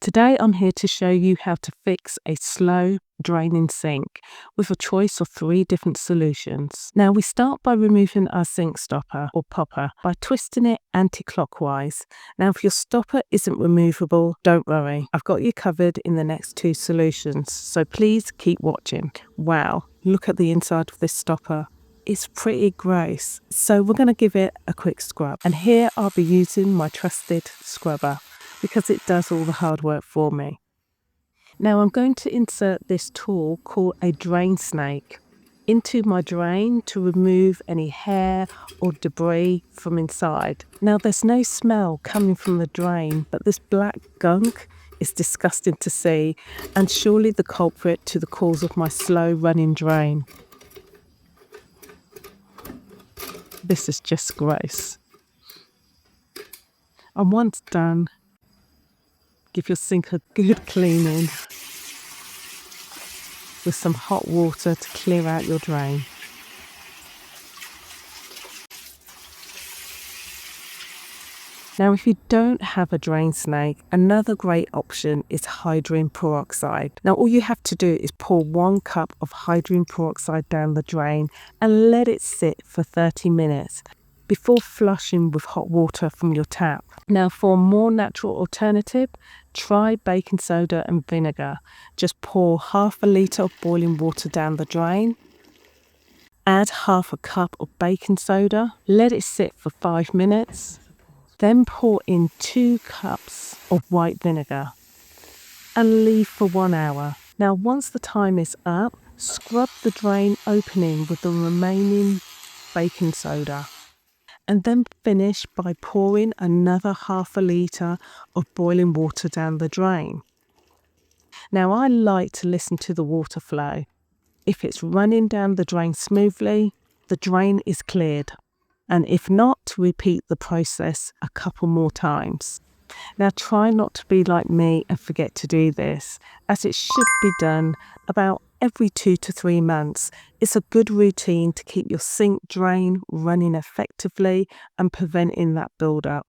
Today I'm here to show you how to fix a slow draining sink with a choice of 3 different solutions. Now we start by removing our sink stopper or popper by twisting it anti-clockwise. Now if your stopper isn't removable, don't worry, I've got you covered in the next 2 solutions, so please keep watching. Wow, look at the inside of this stopper. It's pretty gross, so we're going to give it a quick scrub, and here I'll be using my trusted scrubber because it does all the hard work for me. Now I'm going to insert this tool called a drain snake into my drain to remove any hair or debris from inside. Now there's no smell coming from the drain, but this black gunk is disgusting to see and surely the culprit to the cause of my slow running drain. This is just gross. And once done, give your sink a good cleaning with some hot water to clear out your drain. Now if you don't have a drain snake, another great option is hydrogen peroxide. Now all you have to do is pour 1 cup of hydrogen peroxide down the drain and let it sit for 30 minutes before flushing with hot water from your tap. Now for a more natural alternative, try baking soda and vinegar. Just pour half a litre of boiling water down the drain, add half a cup of baking soda, let it sit for 5 minutes, then pour in 2 cups of white vinegar and leave for 1 hour. Now once the time is up, scrub the drain opening with the remaining baking soda, and then finish by pouring another half a litre of boiling water down the drain. Now I like to listen to the water flow. If it's running down the drain smoothly, the drain is cleared, and if not, repeat the process a couple more times. Now try not to be like me and forget to do this, as it should be done about every 2 to 3 months. It's a good routine to keep your sink drain running effectively and preventing that build-up.